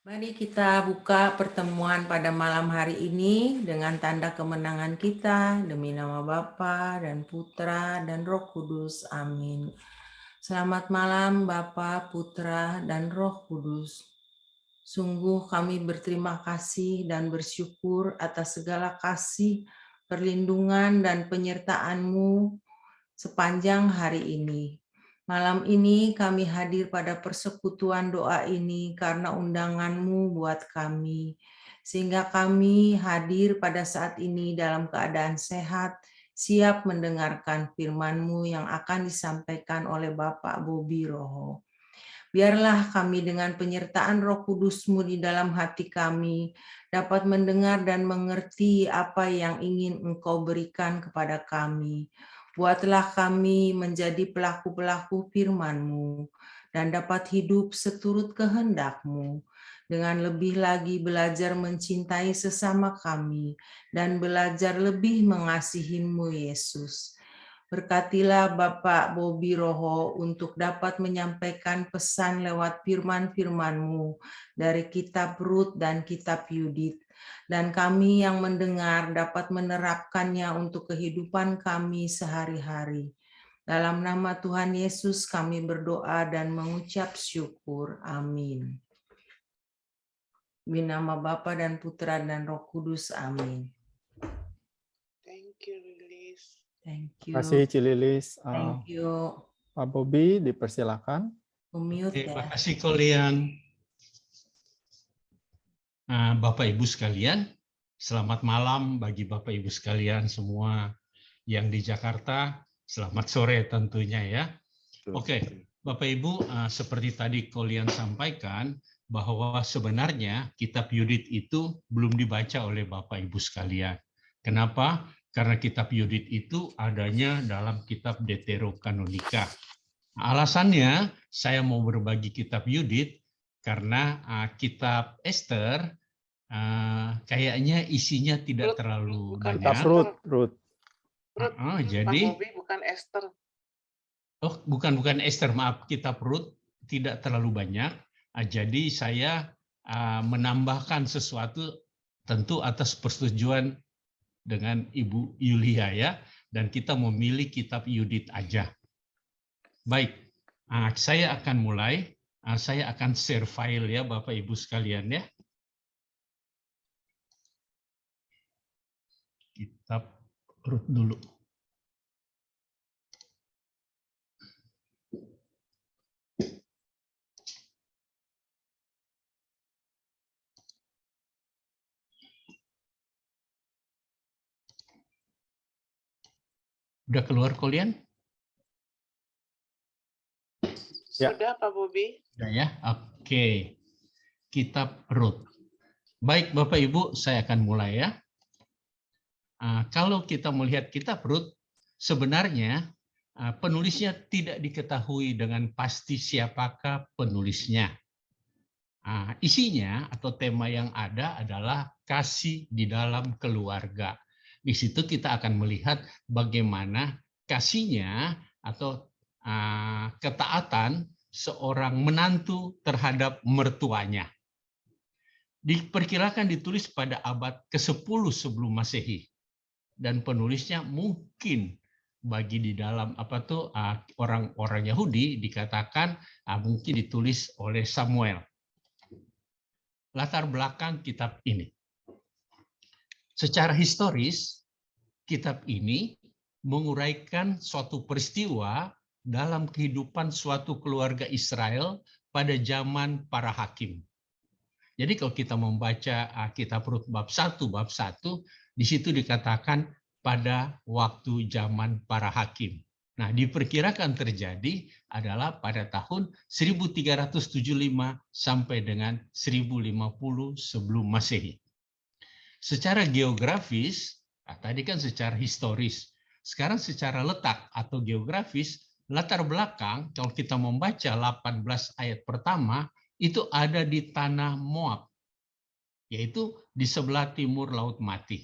Mari kita buka pertemuan pada malam hari ini dengan tanda kemenangan kita demi nama Bapa dan Putra dan Roh Kudus. Amin. Selamat malam Bapa, Putra, dan Roh Kudus. Sungguh kami berterima kasih dan bersyukur atas segala kasih, perlindungan, dan penyertaan-Mu sepanjang hari ini. Malam ini kami hadir pada persekutuan doa ini karena undangan-Mu buat kami. Sehingga kami hadir pada saat ini dalam keadaan sehat, siap mendengarkan firman-Mu yang akan disampaikan oleh Bapak Bobi Roho. Biarlah kami dengan penyertaan Roh Kudus-Mu di dalam hati kami dapat mendengar dan mengerti apa yang ingin Engkau berikan kepada kami. Buatlah kami menjadi pelaku-pelaku firman-Mu dan dapat hidup seturut kehendak-Mu, dengan lebih lagi belajar mencintai sesama kami dan belajar lebih mengasihi-Mu, Yesus. Berkatilah Bapak Bobi Roho untuk dapat menyampaikan pesan lewat firman-firman-Mu dari kitab Rut dan kitab Yudit. Dan kami yang mendengar dapat menerapkannya untuk kehidupan kami sehari-hari. Dalam nama Tuhan Yesus kami berdoa dan mengucap syukur. Amin. Di nama Bapa dan Putra dan Roh Kudus. Amin. Thank you, Lilis. Thank you. Terima kasih Cililis. Thank you. Pak Bobi dipersilakan. Unmute Terima ya. kasih kalian. Bapak Ibu sekalian, selamat malam bagi Bapak Ibu sekalian semua yang di Jakarta. Selamat sore tentunya ya. Oke, Bapak Ibu, seperti tadi kalian sampaikan bahwa sebenarnya kitab Yudit itu belum dibaca oleh Bapak Ibu sekalian. Kenapa? Karena kitab Yudit itu adanya dalam kitab Deuterokanonika. Alasannya saya mau berbagi kitab Yudit karena kitab Esther kayaknya isinya tidak terlalu Bukan banyak. Kitab Rut. Jadi Pak Bobi bukan Esther. Oh, bukan Esther, maaf, kitab Rut tidak terlalu banyak. Jadi saya menambahkan sesuatu tentu atas persetujuan dengan Ibu Yulia ya, dan kita memilih kitab Yudit aja. Baik, saya akan mulai. Saya akan share file ya Bapak Ibu sekalian ya. Kitab Rut dulu. Udah keluar kalian? Ya. Sudah Pak Bobi. Sudah ya? Oke. Kitab Rut. Baik Bapak Ibu, saya akan mulai ya. Kalau kita melihat kitab Rut, sebenarnya penulisnya tidak diketahui dengan pasti siapakah penulisnya. Isinya atau tema yang ada adalah kasih di dalam keluarga. Di situ kita akan melihat bagaimana kasihnya atau ketaatan seorang menantu terhadap mertuanya. Diperkirakan ditulis pada abad ke-10 sebelum Masehi. Dan penulisnya mungkin bagi di dalam orang-orang Yahudi dikatakan mungkin ditulis oleh Samuel. Latar belakang kitab ini. Secara historis, kitab ini menguraikan suatu peristiwa dalam kehidupan suatu keluarga Israel pada zaman para hakim. Jadi kalau kita membaca kitab Rut bab 1, di situ dikatakan pada waktu zaman para hakim. Nah, diperkirakan terjadi adalah pada tahun 1375 sampai dengan 1050 sebelum Masehi. Secara geografis, tadi kan secara historis, sekarang secara letak atau geografis, latar belakang kalau kita membaca 18 ayat pertama, itu ada di tanah Moab, yaitu di sebelah timur Laut Mati.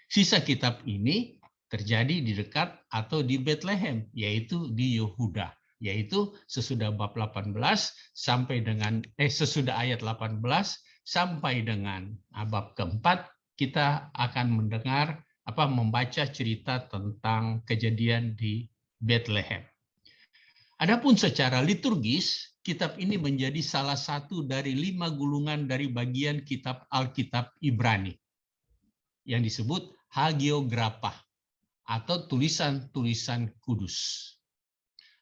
Sisa kitab ini terjadi di dekat atau di Bethlehem, yaitu di Yehuda. yaitu sesudah bab 18 sampai dengan sesudah ayat 18 sampai dengan bab keempat, kita akan membaca cerita tentang kejadian di Bethlehem. Adapun secara liturgis, kitab ini menjadi salah satu dari 5 gulungan dari bagian kitab Alkitab Ibrani yang disebut Hagiographa atau tulisan-tulisan kudus.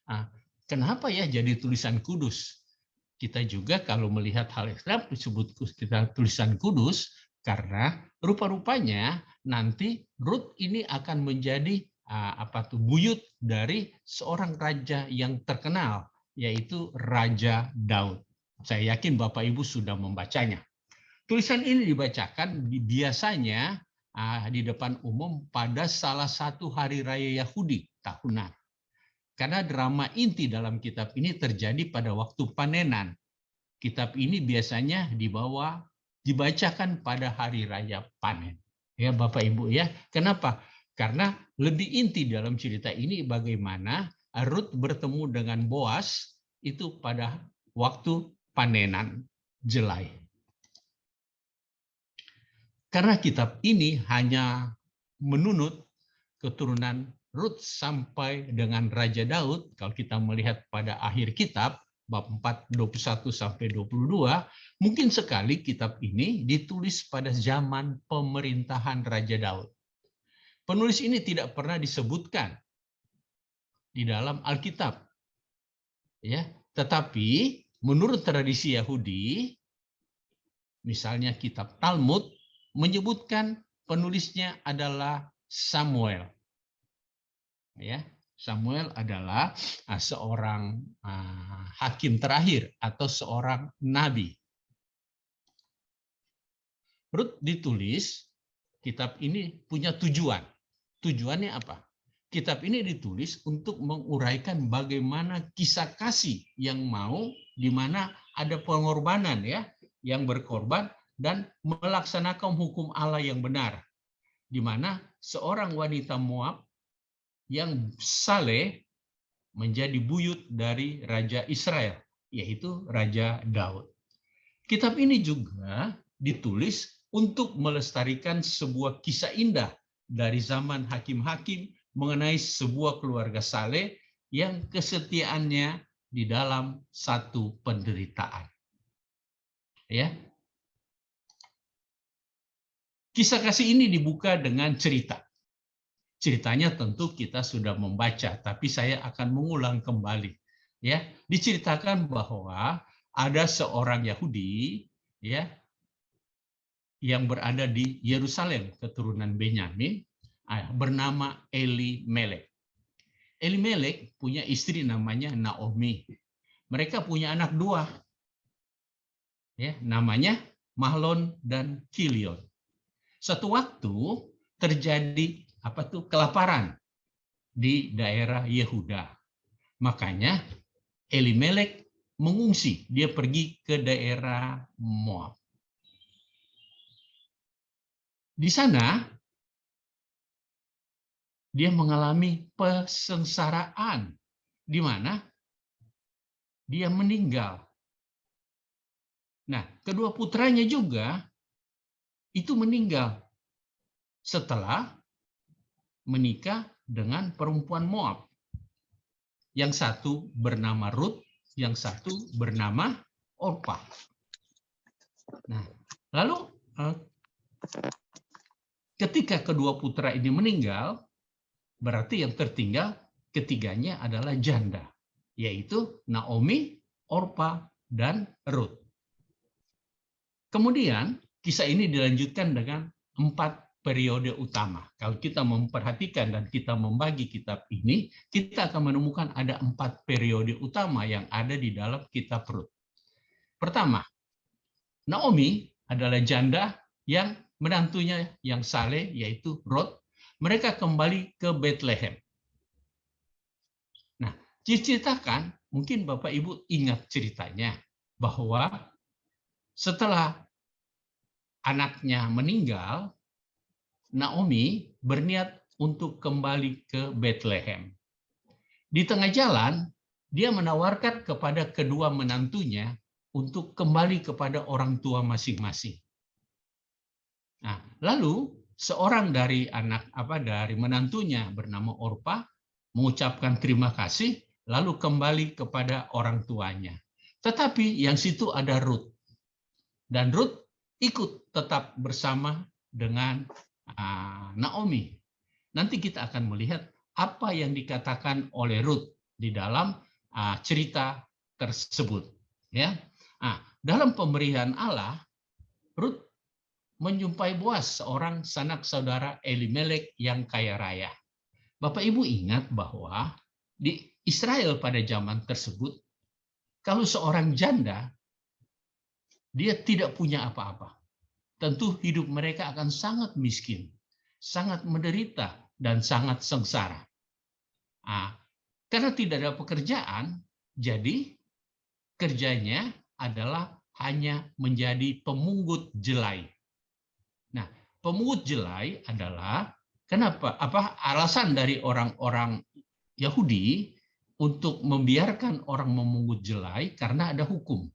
Nah, kenapa ya jadi tulisan kudus? Kita juga kalau melihat hal Islam disebut kita tulisan kudus karena rupa-rupanya nanti Rut ini akan menjadi buyut dari seorang raja yang terkenal, yaitu Raja Daud. Saya yakin Bapak Ibu sudah membacanya. Tulisan ini dibacakan biasanya di depan umum pada salah satu hari raya Yahudi tahunan. Karena drama inti dalam kitab ini terjadi pada waktu panenan. Kitab ini biasanya dibacakan pada hari raya panen. Ya Bapak Ibu ya. Kenapa? Karena lebih inti dalam cerita ini bagaimana Rut bertemu dengan Boas itu pada waktu panenan jelai. Karena kitab ini hanya menunut keturunan Rut sampai dengan Raja Daud, kalau kita melihat pada akhir kitab, bab 4, 21 sampai 22, mungkin sekali kitab ini ditulis pada zaman pemerintahan Raja Daud. Penulis ini tidak pernah disebutkan di dalam Alkitab. Ya, tetapi menurut tradisi Yahudi, misalnya kitab Talmud menyebutkan penulisnya adalah Samuel. Ya, Samuel adalah seorang hakim terakhir atau seorang nabi. Rut ditulis, kitab ini punya tujuan. Tujuannya apa? Kitab ini ditulis untuk menguraikan bagaimana kisah kasih yang di mana ada pengorbanan ya, yang berkorban dan melaksanakan hukum Allah yang benar. Di mana seorang wanita Moab yang saleh menjadi buyut dari Raja Israel, yaitu Raja Daud. Kitab ini juga ditulis untuk melestarikan sebuah kisah indah dari zaman hakim-hakim mengenai sebuah keluarga saleh yang kesetiaannya di dalam satu penderitaan. Ya. Kisah kasih ini dibuka dengan cerita. Ceritanya tentu kita sudah membaca, tapi saya akan mengulang kembali. Ya, diceritakan bahwa ada seorang Yahudi ya yang berada di Yerusalem, keturunan Benyamin, bernama Elimelek. Elimelek punya istri namanya Naomi. Mereka punya anak 2. Ya, namanya Mahlon dan Kilion. Suatu waktu terjadi kelaparan di daerah Yehuda. Makanya Elimelek mengungsi, dia pergi ke daerah Moab. Di sana dia mengalami pesengsaraan di mana dia meninggal. Nah, kedua putranya juga itu meninggal setelah menikah dengan perempuan Moab. Yang satu bernama Rut, yang satu bernama Orpa. Nah, lalu ketika kedua putra ini meninggal, berarti yang tertinggal ketiganya adalah janda, yaitu Naomi, Orpa, dan Rut. Kemudian kisah ini dilanjutkan dengan 4 periode utama. Kalau kita memperhatikan dan kita membagi kitab ini, kita akan menemukan ada 4 periode utama yang ada di dalam kitab Rut. Pertama, Naomi adalah janda yang menantunya yang saleh, yaitu Rut. Mereka kembali ke Bethlehem. Nah, diceritakan, mungkin Bapak Ibu ingat ceritanya, bahwa setelah anaknya meninggal, Naomi berniat untuk kembali ke Bethlehem. Di tengah jalan, dia menawarkan kepada kedua menantunya untuk kembali kepada orang tua masing-masing. Nah, lalu seorang dari dari menantunya bernama Orpa mengucapkan terima kasih, lalu kembali kepada orang tuanya. Tetapi yang situ ada Ruth. Dan Ruth ikut tetap bersama dengan Naomi. Nanti kita akan melihat apa yang dikatakan oleh Ruth di dalam cerita tersebut. Ya, dalam pemberian Allah, Ruth menjumpai Boas, seorang sanak saudara Elimelek yang kaya raya. Bapak Ibu ingat bahwa di Israel pada zaman tersebut, kalau seorang janda, dia tidak punya apa-apa. Tentu hidup mereka akan sangat miskin, sangat menderita, dan sangat sengsara. Karena tidak ada pekerjaan, jadi kerjanya adalah hanya menjadi pemungut jelai. Nah, pemungut jelai adalah kenapa? Alasan dari orang-orang Yahudi untuk membiarkan orang memungut jelai karena ada hukum.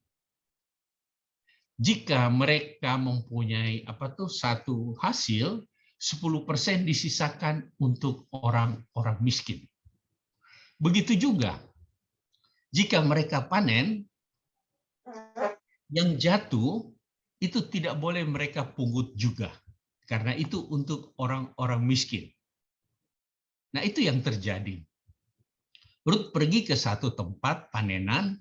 Jika mereka mempunyai satu hasil, 10% disisakan untuk orang-orang miskin. Begitu juga jika mereka panen, yang jatuh itu tidak boleh mereka pungut juga, karena itu untuk orang-orang miskin. Nah, itu yang terjadi. Ruth pergi ke satu tempat panenan,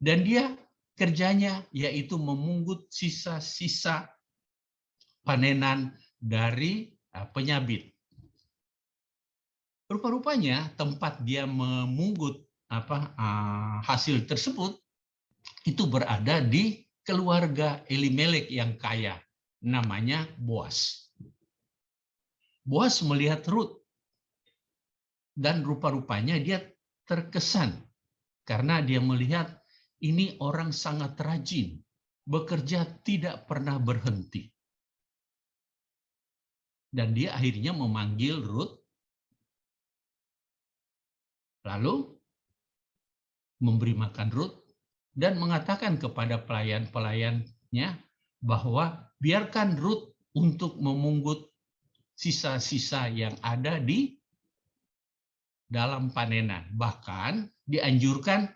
dan dia kerjanya yaitu memungut sisa-sisa panenan dari penyabit. Rupa-rupanya tempat dia memungut hasil tersebut itu berada di keluarga Elimelek yang kaya, namanya Boas. Boas melihat Ruth, dan rupa-rupanya dia terkesan karena dia melihat ini orang sangat rajin, bekerja tidak pernah berhenti. Dan dia akhirnya memanggil Ruth, lalu memberi makan Ruth, dan mengatakan kepada pelayan-pelayannya bahwa biarkan Ruth untuk memungut sisa-sisa yang ada di dalam panenan. Bahkan dianjurkan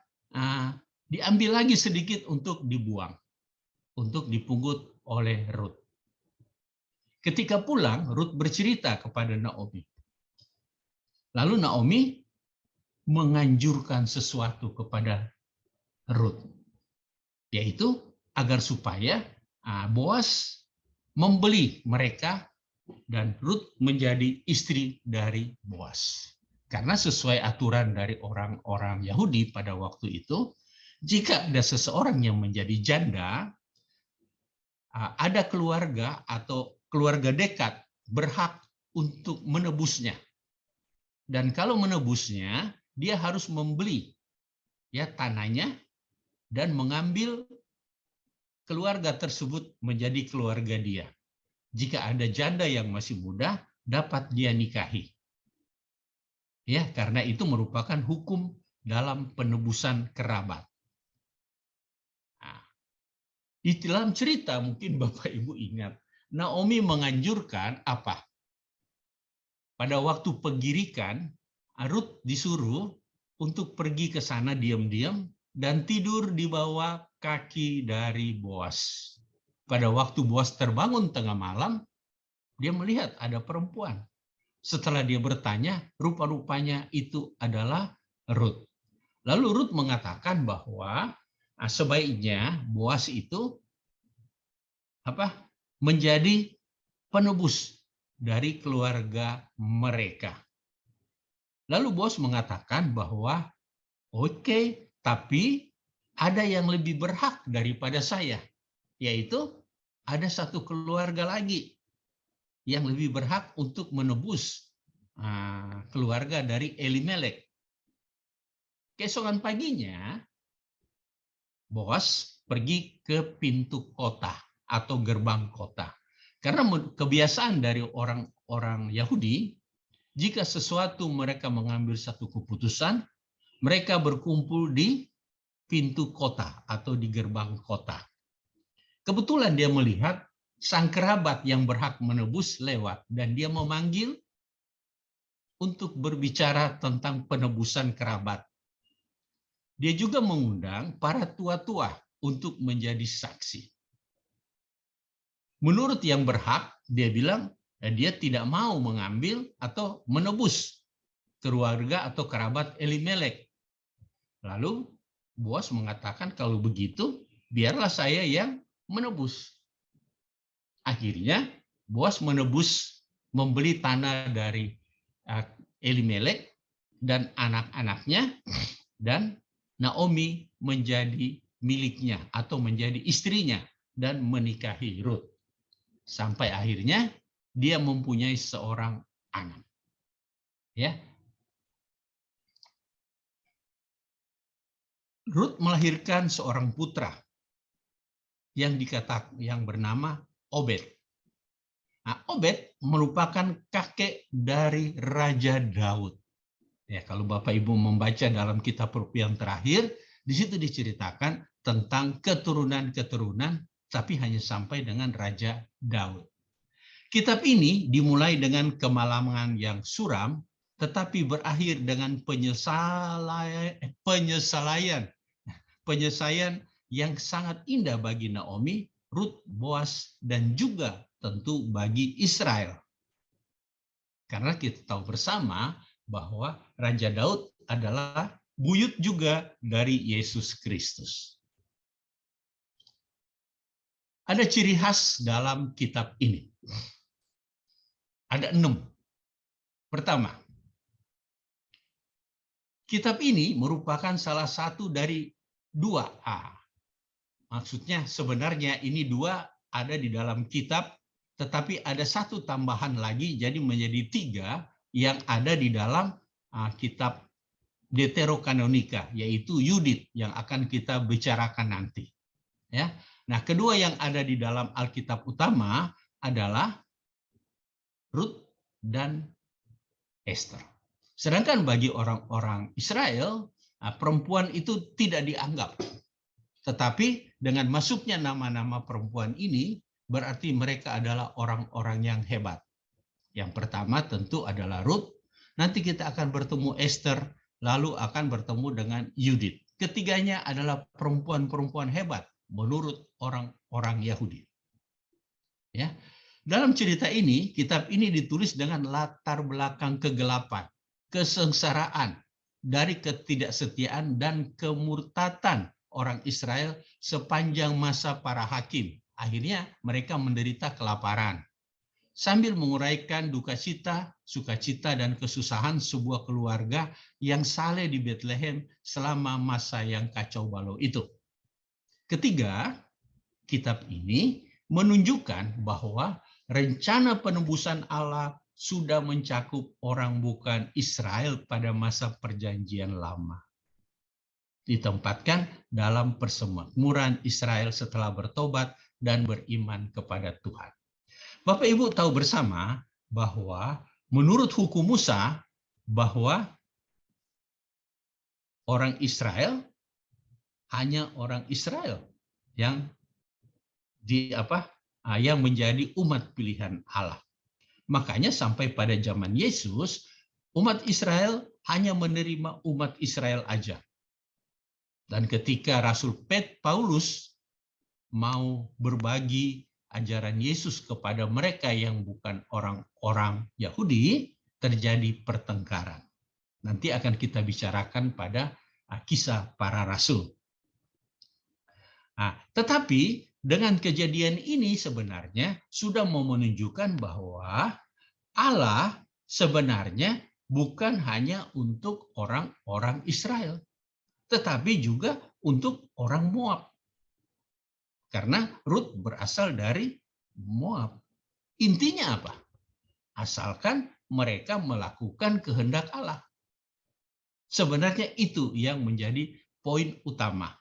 diambil lagi sedikit untuk dibuang, untuk dipungut oleh Ruth. Ketika pulang, Ruth bercerita kepada Naomi. Lalu Naomi menganjurkan sesuatu kepada Ruth, yaitu agar supaya Boas membeli mereka dan Ruth menjadi istri dari Boas. Karena sesuai aturan dari orang-orang Yahudi pada waktu itu, jika ada seseorang yang menjadi janda, ada keluarga atau keluarga dekat berhak untuk menebusnya. Dan kalau menebusnya, dia harus membeli tanahnya dan mengambil keluarga tersebut menjadi keluarga dia. Jika ada janda yang masih muda, dapat dia nikahi. Ya, karena itu merupakan hukum dalam penebusan kerabat. Nah, di dalam cerita mungkin Bapak Ibu ingat, Naomi menganjurkan apa? Pada waktu penggirikan, Ruth disuruh untuk pergi ke sana diam-diam dan tidur di bawah kaki dari Boas. Pada waktu Boas terbangun tengah malam, dia melihat ada perempuan. Setelah dia bertanya, rupa-rupanya itu adalah Ruth. Lalu Ruth mengatakan bahwa sebaiknya Boas itu menjadi penebus dari keluarga mereka. Lalu Boas mengatakan bahwa oke, tapi ada yang lebih berhak daripada saya, yaitu ada satu keluarga lagi yang lebih berhak untuk menebus keluarga dari Elimelek. Keesokan paginya, Boas pergi ke pintu kota atau gerbang kota. Karena kebiasaan dari orang-orang Yahudi, jika sesuatu mereka mengambil satu keputusan, Mereka berkumpul di pintu kota atau di gerbang kota. Kebetulan dia melihat sang kerabat yang berhak menebus lewat dan dia memanggil untuk berbicara tentang penebusan kerabat. Dia juga mengundang para tua-tua untuk menjadi saksi. Menurut yang berhak, dia bilang dia tidak mau mengambil atau menebus keluarga atau kerabat Elimelek. Lalu Boas mengatakan, kalau begitu biarlah saya yang menebus. Akhirnya Boas menebus, membeli tanah dari Elimelek dan anak-anaknya, dan Naomi menjadi miliknya atau menjadi istrinya dan menikahi Rut. Sampai akhirnya dia mempunyai seorang anak. Ya. Rut melahirkan seorang putra yang bernama Obed. Nah, Obed merupakan kakek dari Raja Daud. Ya, kalau Bapak Ibu membaca dalam kitab Perkuluan terakhir, di situ diceritakan tentang keturunan-keturunan, tapi hanya sampai dengan Raja Daud. Kitab ini dimulai dengan kemalangan yang suram, tetapi berakhir dengan penyelesaian yang sangat indah bagi Naomi, Rut, Boas, dan juga tentu bagi Israel. Karena kita tahu bersama bahwa Raja Daud adalah buyut juga dari Yesus Kristus. Ada ciri khas dalam kitab ini. Ada 6. Pertama, kitab ini merupakan salah satu dari 2A. Maksudnya sebenarnya ini 2 ada di dalam kitab, tetapi ada 1 tambahan lagi, jadi menjadi 3 yang ada di dalam kitab Deuterokanonika, yaitu Yudit yang akan kita bicarakan nanti. Ya. Nah, kedua yang ada di dalam Alkitab utama adalah Rut dan Esther. Sedangkan bagi orang-orang Israel, perempuan itu tidak dianggap. Tetapi dengan masuknya nama-nama perempuan ini, berarti mereka adalah orang-orang yang hebat. Yang pertama tentu adalah Rut, nanti kita akan bertemu Esther, lalu akan bertemu dengan Yudit. Ketiganya adalah perempuan-perempuan hebat menurut orang-orang Yahudi. Ya. Dalam cerita ini, kitab ini ditulis dengan latar belakang kegelapan, kesengsaraan, dari ketidaksetiaan dan kemurtatan orang Israel sepanjang masa para hakim. Akhirnya mereka menderita kelaparan. Sambil menguraikan duka cita, sukacita, dan kesusahan sebuah keluarga yang saleh di Bethlehem selama masa yang kacau balau itu. Ketiga, kitab ini menunjukkan bahwa rencana penebusan Allah sudah mencakup orang bukan Israel pada masa perjanjian lama. Ditempatkan dalam persemakmuran Israel setelah bertobat dan beriman kepada Tuhan. Bapak Ibu tahu bersama bahwa menurut hukum Musa, bahwa orang Israel hanya orang Israel yang yang menjadi umat pilihan Allah. Makanya sampai pada zaman Yesus, umat Israel hanya menerima umat Israel aja. Dan ketika Rasul Paulus mau berbagi ajaran Yesus kepada mereka yang bukan orang-orang Yahudi, terjadi pertengkaran. Nanti akan kita bicarakan pada kisah para rasul. Nah, tetapi dengan kejadian ini sebenarnya sudah mau menunjukkan bahwa Allah sebenarnya bukan hanya untuk orang-orang Israel, tetapi juga untuk orang Moab. Karena Rut berasal dari Moab. Intinya apa? Asalkan mereka melakukan kehendak Allah. Sebenarnya itu yang menjadi poin utama.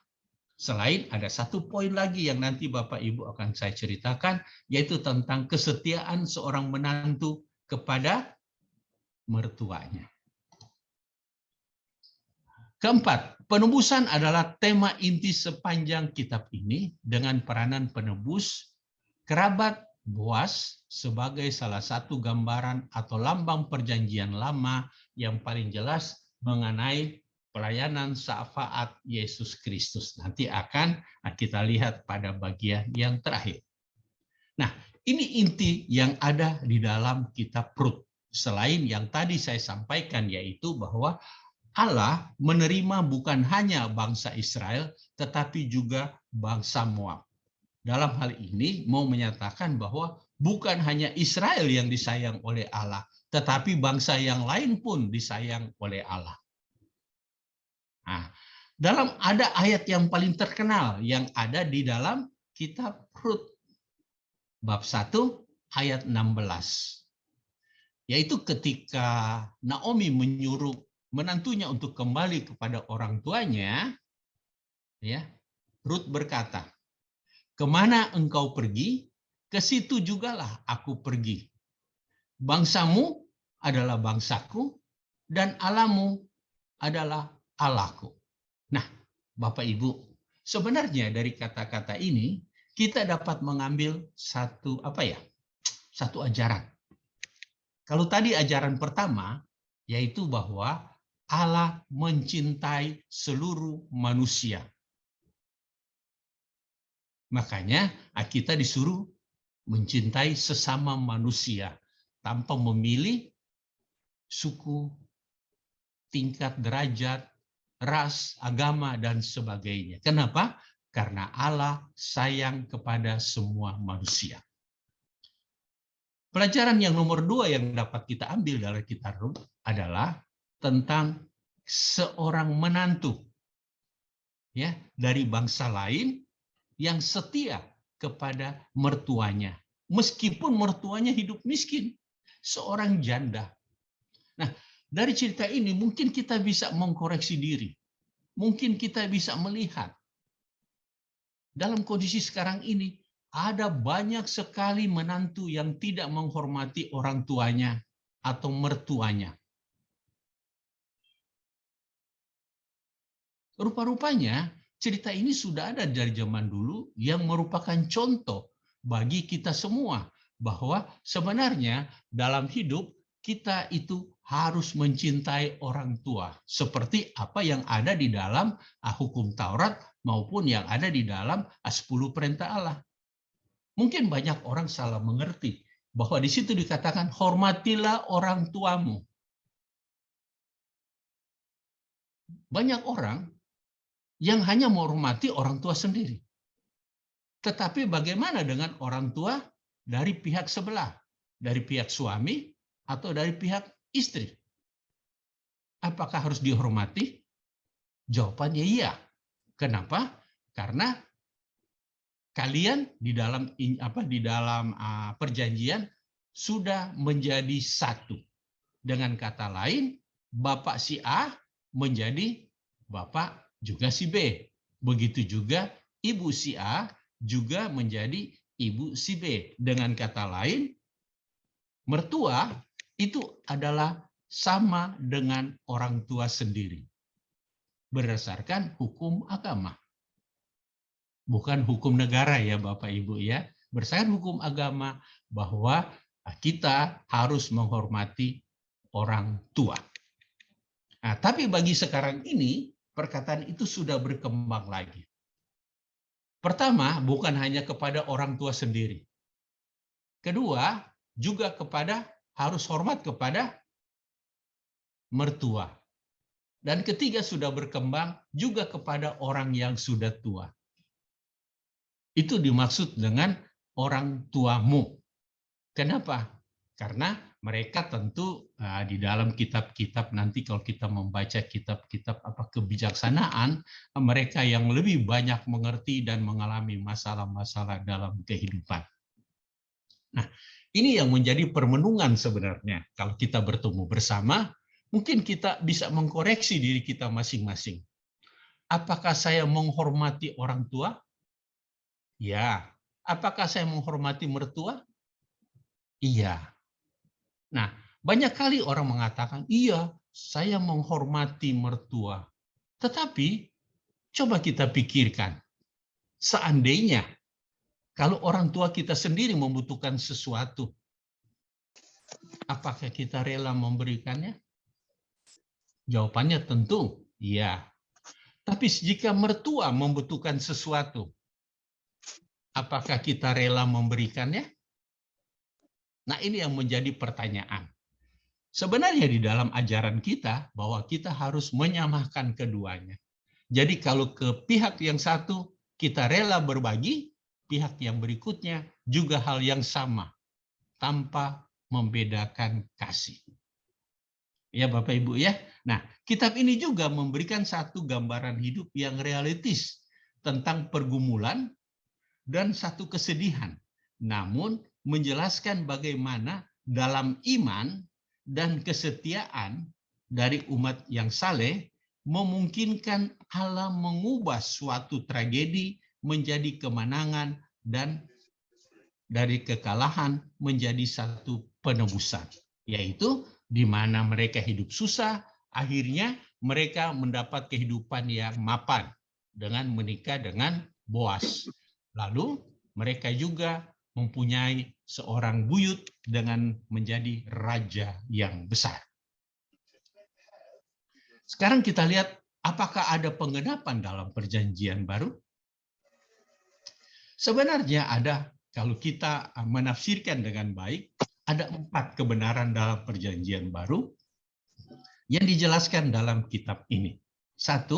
Selain ada 1 poin lagi yang nanti Bapak Ibu akan saya ceritakan, yaitu tentang kesetiaan seorang menantu kepada mertuanya. Keempat, penebusan adalah tema inti sepanjang kitab ini dengan peranan penebus, kerabat Boas sebagai salah satu gambaran atau lambang perjanjian lama yang paling jelas mengenai pelayanan syafaat Yesus Kristus. Nanti akan kita lihat pada bagian yang terakhir. Nah, ini inti yang ada di dalam kitab Rut. Selain yang tadi saya sampaikan, yaitu bahwa Allah menerima bukan hanya bangsa Israel, tetapi juga bangsa Moab. Dalam hal ini mau menyatakan bahwa bukan hanya Israel yang disayang oleh Allah, tetapi bangsa yang lain pun disayang oleh Allah. Nah, ada ayat yang paling terkenal yang ada di dalam kitab Rut, bab 1 ayat 16. Yaitu ketika Naomi menyuruh menantunya untuk kembali kepada orang tuanya, ya, Rut berkata, "Kemana engkau pergi, ke situ jugalah aku pergi. Bangsamu adalah bangsaku, dan Allahmu adalah Allahku." Nah, Bapak Ibu, sebenarnya dari kata-kata ini kita dapat mengambil satu ajaran. Kalau tadi ajaran pertama yaitu bahwa Allah mencintai seluruh manusia. Makanya kita disuruh mencintai sesama manusia tanpa memilih suku, tingkat derajat, ras, agama, dan sebagainya. Kenapa? Karena Allah sayang kepada semua manusia. Pelajaran yang nomor 2 yang dapat kita ambil dari kitab Rut adalah tentang seorang menantu, ya, dari bangsa lain yang setia kepada mertuanya, meskipun mertuanya hidup miskin, seorang janda. Nah, dari cerita ini mungkin kita bisa mengkoreksi diri, mungkin kita bisa melihat dalam kondisi sekarang ini ada banyak sekali menantu yang tidak menghormati orang tuanya atau mertuanya. Rupa-rupanya cerita ini sudah ada dari zaman dulu yang merupakan contoh bagi kita semua bahwa sebenarnya dalam hidup kita itu harus mencintai orang tua seperti apa yang ada di dalam hukum Taurat maupun yang ada di dalam 10 perintah Allah. Mungkin banyak orang salah mengerti bahwa di situ dikatakan hormatilah orang tuamu. Banyak orang yang hanya menghormati orang tua sendiri. Tetapi bagaimana dengan orang tua dari pihak sebelah? Dari pihak suami atau dari pihak istri? Apakah harus dihormati? Jawabannya iya. Kenapa? Karena kalian di dalam perjanjian sudah menjadi satu. Dengan kata lain, bapak si A menjadi bapak juga si B. Begitu juga ibu si A juga menjadi ibu si B. Dengan kata lain, mertua itu adalah sama dengan orang tua sendiri. Berdasarkan hukum agama. Bukan hukum negara ya Bapak Ibu ya. Berdasarkan hukum agama bahwa kita harus menghormati orang tua. Nah, tapi bagi sekarang ini, perkataan itu sudah berkembang lagi. Pertama, bukan hanya kepada orang tua sendiri. Kedua, juga harus hormat kepada mertua. Dan ketiga, sudah berkembang juga kepada orang yang sudah tua. Itu dimaksud dengan orang tuamu. Kenapa? Karena mereka tentu di dalam kitab-kitab nanti kalau kita membaca kitab-kitab kebijaksanaan, mereka yang lebih banyak mengerti dan mengalami masalah-masalah dalam kehidupan. Nah, ini yang menjadi permenungan sebenarnya. Kalau kita bertemu bersama, mungkin kita bisa mengkoreksi diri kita masing-masing. Apakah saya menghormati orang tua? Ya. Apakah saya menghormati mertua? Iya. Nah, banyak kali orang mengatakan, iya, saya menghormati mertua. Tetapi coba kita pikirkan, seandainya kalau orang tua kita sendiri membutuhkan sesuatu, apakah kita rela memberikannya? Jawabannya tentu iya. Tapi jika mertua membutuhkan sesuatu, apakah kita rela memberikannya? Nah, ini yang menjadi pertanyaan. Sebenarnya di dalam ajaran kita bahwa kita harus menyamakan keduanya. Jadi kalau ke pihak yang satu kita rela berbagi, pihak yang berikutnya juga hal yang sama tanpa membedakan kasih. Ya Bapak Ibu ya. Nah, kitab ini juga memberikan satu gambaran hidup yang realistis tentang pergumulan dan satu kesedihan. Namun menjelaskan bagaimana dalam iman dan kesetiaan dari umat yang saleh memungkinkan Allah mengubah suatu tragedi menjadi kemenangan dan dari kekalahan menjadi satu penebusan, yaitu di mana mereka hidup susah, akhirnya mereka mendapat kehidupan yang mapan dengan menikah dengan Boas. Lalu mereka juga mempunyai seorang buyut dengan menjadi raja yang besar. Sekarang kita lihat apakah ada penggenapan dalam perjanjian baru? Sebenarnya ada, kalau kita menafsirkan dengan baik, ada 4 kebenaran dalam perjanjian baru yang dijelaskan dalam kitab ini. 1,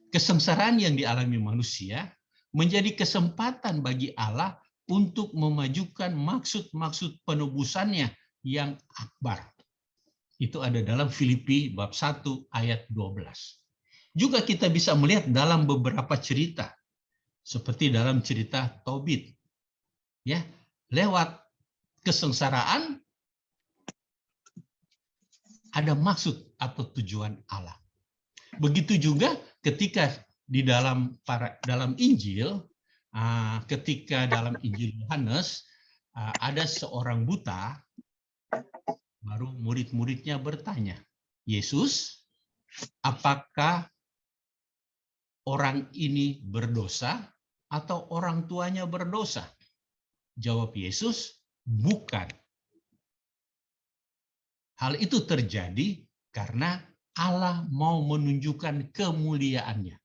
kesengsaraan yang dialami manusia menjadi kesempatan bagi Allah untuk memajukan maksud-maksud penebusannya yang akbar. Itu ada dalam Filipi bab 1 ayat 12. Juga kita bisa melihat dalam beberapa cerita, seperti dalam cerita Tobit. Ya, lewat kesengsaraan ada maksud atau tujuan Allah. Begitu juga ketika di dalam Injil, ketika dalam Injil Yohanes ada seorang buta, baru murid-muridnya bertanya, Yesus, apakah orang ini berdosa atau orang tuanya berdosa? Jawab Yesus, bukan. Hal itu terjadi karena Allah mau menunjukkan kemuliaannya.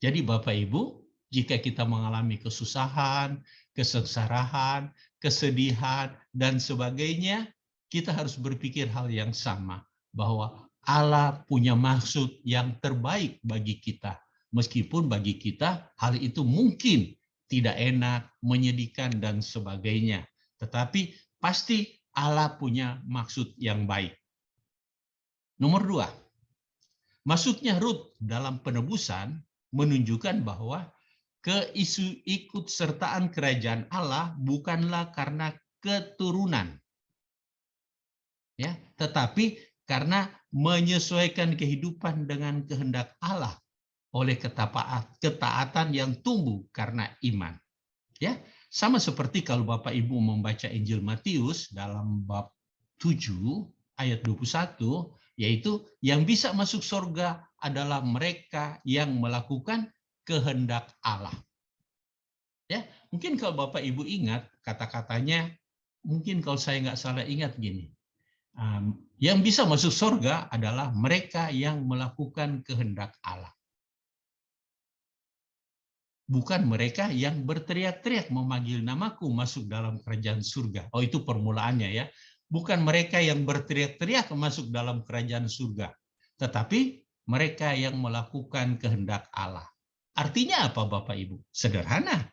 Jadi Bapak Ibu, jika kita mengalami kesusahan, kesengsaraan, kesedihan, dan sebagainya, kita harus berpikir hal yang sama, bahwa Allah punya maksud yang terbaik bagi kita. Meskipun bagi kita hal itu mungkin tidak enak, menyedihkan, dan sebagainya. Tetapi pasti Allah punya maksud yang baik. Nomor 2, masuknya Rut dalam penebusan menunjukkan bahwa keikutsertaan kerajaan Allah bukanlah karena keturunan, ya, tetapi karena menyesuaikan kehidupan dengan kehendak Allah oleh ketaatan yang tumbuh karena iman. Ya, sama seperti kalau Bapak Ibu membaca Injil Matius dalam bab 7 ayat 21, yaitu yang bisa masuk surga adalah mereka yang melakukan kehendak Allah. Ya, mungkin kalau Bapak Ibu ingat kata-katanya, mungkin kalau saya nggak salah ingat gini, yang bisa masuk surga adalah mereka yang melakukan kehendak Allah. Bukan mereka yang berteriak-teriak memanggil namaku masuk dalam kerajaan surga. Oh, itu permulaannya ya. Bukan mereka yang berteriak-teriak masuk dalam kerajaan surga. Tetapi mereka yang melakukan kehendak Allah. Artinya apa Bapak Ibu? Sederhana.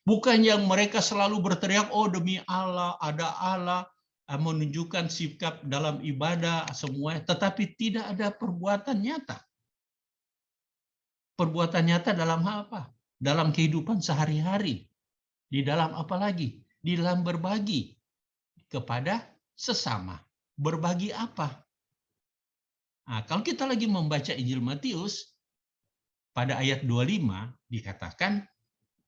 Bukan yang mereka selalu berteriak, oh demi Allah, ada Allah, menunjukkan sikap dalam ibadah semuanya, tetapi tidak ada perbuatan nyata. Perbuatan nyata dalam hal apa? Dalam kehidupan sehari-hari. Di dalam apa lagi? Di dalam berbagi kepada sesama. Berbagi apa? Nah, kalau kita lagi membaca Injil Matius, pada ayat 25 dikatakan,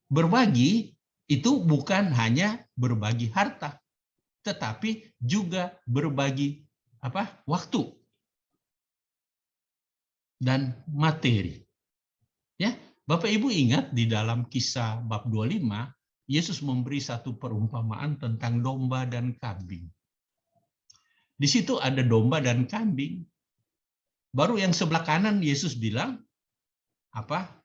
berbagi itu bukan hanya berbagi harta, tetapi juga berbagi waktu. dan materi. Ya, Bapak Ibu ingat di dalam Kisah bab 25, Yesus memberi satu perumpamaan tentang domba dan kambing. Di situ ada domba dan kambing. Baru yang sebelah kanan Yesus bilang,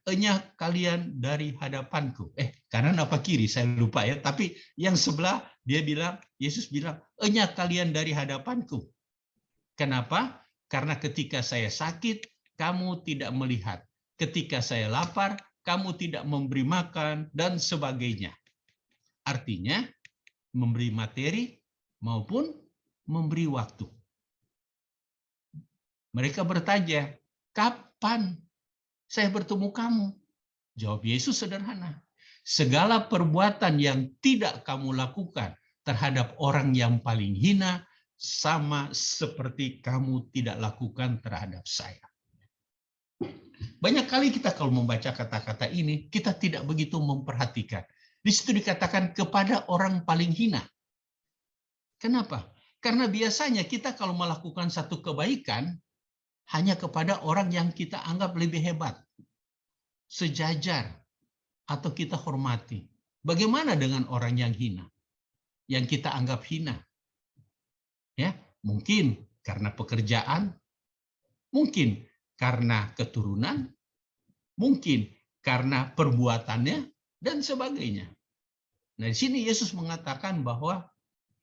enyah kalian dari hadapanku. Kanan apa kiri? Saya lupa ya. Tapi yang sebelah Yesus bilang, enyah kalian dari hadapanku. Kenapa? Karena ketika saya sakit, kamu tidak melihat. Ketika saya lapar, kamu tidak memberi makan, dan sebagainya. Artinya, memberi materi maupun memberi waktu. Mereka bertanya, kapan saya bertemu kamu? Jawab Yesus sederhana. Segala perbuatan yang tidak kamu lakukan terhadap orang yang paling hina, sama seperti kamu tidak lakukan terhadap saya. Banyak kali kita kalau membaca kata-kata ini, kita tidak begitu memperhatikan. Di situ dikatakan kepada orang paling hina. Kenapa? Karena biasanya kita kalau melakukan satu kebaikan, hanya kepada orang yang kita anggap lebih hebat, sejajar, atau kita hormati. Bagaimana dengan orang yang hina? Yang kita anggap hina? Ya, mungkin karena pekerjaan, mungkin karena keturunan, mungkin karena perbuatannya, dan sebagainya. Nah, di sini Yesus mengatakan bahwa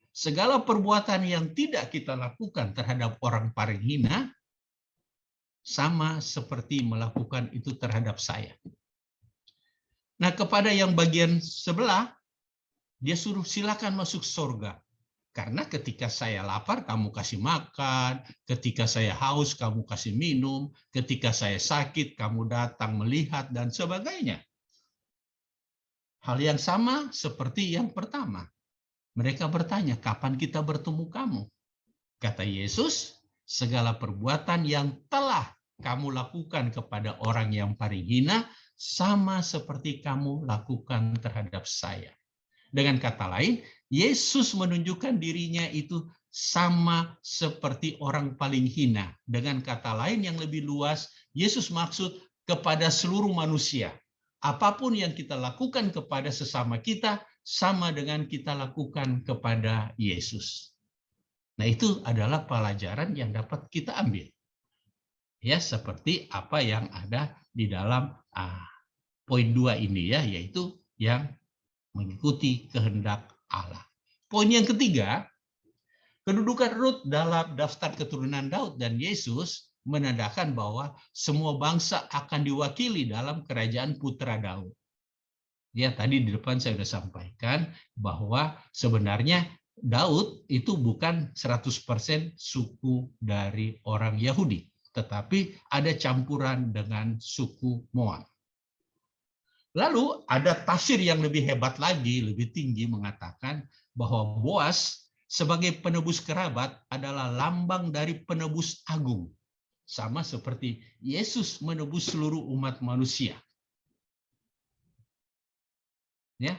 segala perbuatan yang tidak kita lakukan terhadap orang paling hina, sama seperti melakukan itu terhadap saya. Nah, kepada yang bagian sebelah, dia suruh silakan masuk surga. Karena ketika saya lapar, kamu kasih makan. Ketika saya haus, kamu kasih minum. Ketika saya sakit, kamu datang melihat, dan sebagainya. Hal yang sama seperti yang pertama. Mereka bertanya, kapan kita bertemu kamu? Kata Yesus, segala perbuatan yang telah kamu lakukan kepada orang yang paling hina, sama seperti kamu lakukan terhadap saya. Dengan kata lain, Yesus menunjukkan dirinya itu sama seperti orang paling hina. Dengan kata lain yang lebih luas, Yesus maksud kepada seluruh manusia. Apapun yang kita lakukan kepada sesama kita, sama dengan kita lakukan kepada Yesus. Nah, itu adalah pelajaran yang dapat kita ambil. Ya, seperti apa yang ada di dalam poin 2 ini ya, yaitu yang mengikuti kehendak Allah. Poin yang ketiga, kedudukan Rut dalam daftar keturunan Daud dan Yesus menandakan bahwa semua bangsa akan diwakili dalam kerajaan putra Daud. Ya, tadi di depan saya sudah sampaikan bahwa sebenarnya Daud itu bukan 100% suku dari orang Yahudi, tetapi ada campuran dengan suku Moab. Lalu ada tafsir yang lebih hebat lagi, lebih tinggi mengatakan bahwa Boas sebagai penebus kerabat adalah lambang dari penebus agung. Sama seperti Yesus menebus seluruh umat manusia. Ya,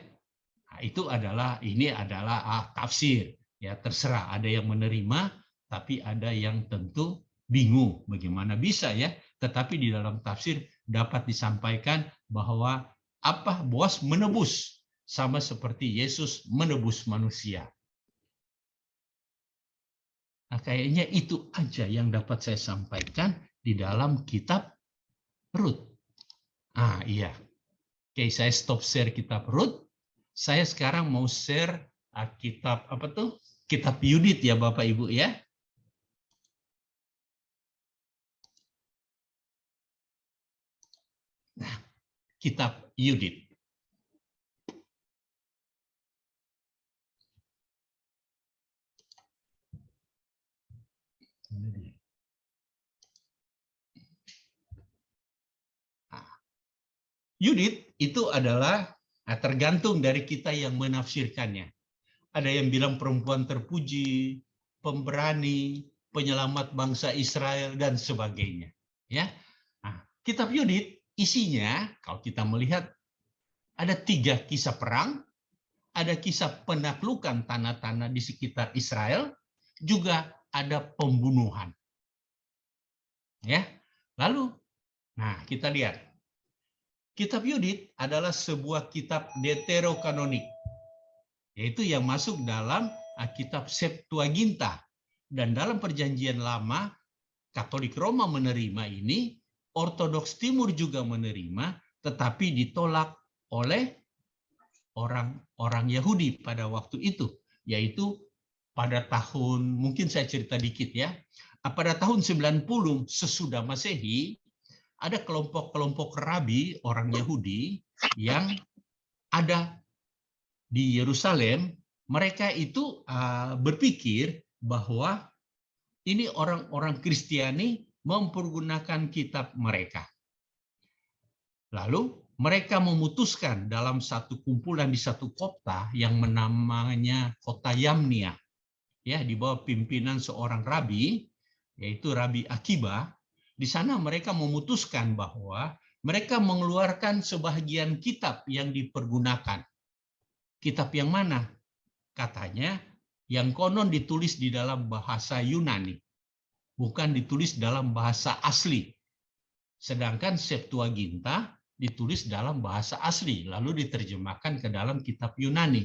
nah, ini adalah tafsir. Ya, terserah, ada yang menerima, tapi ada yang tentu bingung bagaimana bisa ya. Tetapi di dalam tafsir dapat disampaikan bahwa Boas menebus sama seperti Yesus menebus manusia. Nah, kayaknya itu aja yang dapat saya sampaikan di dalam kitab Rut. Iya. Oke, saya stop share kitab Rut. Saya sekarang mau share kitab Kitab Yudit ya Bapak Ibu ya. Nah, kitab Yudit. Yudit itu adalah tergantung dari kita yang menafsirkannya. Ada yang bilang perempuan terpuji, pemberani, penyelamat bangsa Israel, dan sebagainya. Ya, kitab Yudit isinya, kalau kita melihat, ada 3 kisah perang, ada kisah penaklukan tanah-tanah di sekitar Israel, juga ada pembunuhan. Ya, lalu Nah, kita lihat. Kitab Yudit adalah sebuah kitab deuterokanonik, yaitu yang masuk dalam kitab Septuaginta. Dan dalam Perjanjian Lama, Katolik Roma menerima ini, Ortodoks Timur juga menerima, tetapi ditolak oleh orang-orang Yahudi pada waktu itu, yaitu pada tahun, mungkin saya cerita dikit ya, pada tahun 90 sesudah Masehi, ada kelompok-kelompok rabi orang Yahudi yang ada di Yerusalem. Mereka itu berpikir bahwa ini orang-orang Kristiani mempergunakan kitab mereka. Lalu mereka memutuskan dalam satu kumpulan di satu kota yang namanya kota Yamnia, ya, di bawah pimpinan seorang rabi, yaitu Rabi Akiba. Di sana mereka memutuskan bahwa mereka mengeluarkan sebahagian kitab yang dipergunakan. Kitab yang mana? Katanya yang konon ditulis di dalam bahasa Yunani, bukan ditulis dalam bahasa asli. Sedangkan Septuaginta ditulis dalam bahasa asli, lalu diterjemahkan ke dalam kitab Yunani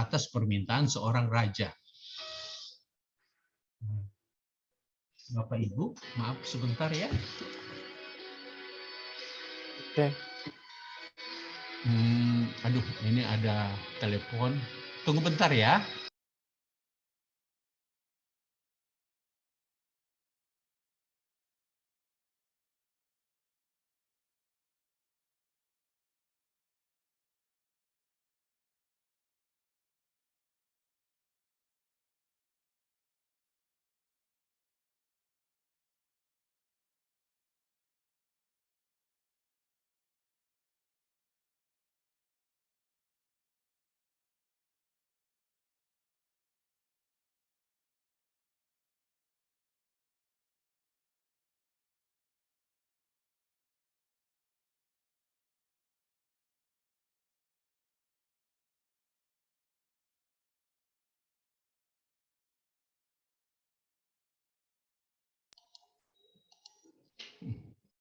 atas permintaan seorang raja. Bapak Ibu, maaf sebentar ya. Oke. Aduh, ini ada telepon. Tunggu bentar ya.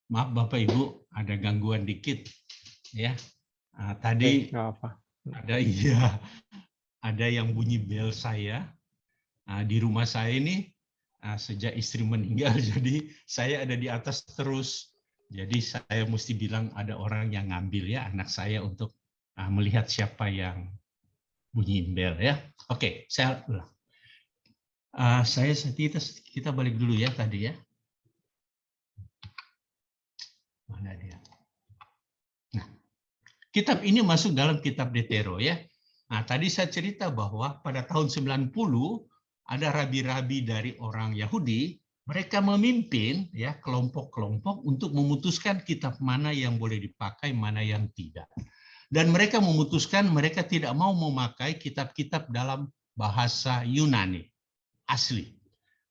Maaf Bapak Ibu, ada gangguan dikit ya. Tadi Nggak apa. ada yang bunyi bel saya. Di rumah saya ini sejak istri meninggal, jadi saya ada di atas terus. Jadi saya mesti bilang ada orang yang ngambil ya anak saya untuk melihat siapa yang bunyi bel ya. Oke, saya ulang. Kita balik dulu ya tadi ya. Mana dia? Nah, kitab ini masuk dalam kitab Deutero ya. Nah, tadi saya cerita bahwa pada tahun 90 ada rabi-rabi dari orang Yahudi, mereka memimpin ya kelompok-kelompok untuk memutuskan kitab mana yang boleh dipakai, mana yang tidak. Dan mereka memutuskan mereka tidak mau memakai kitab-kitab dalam bahasa Yunani asli.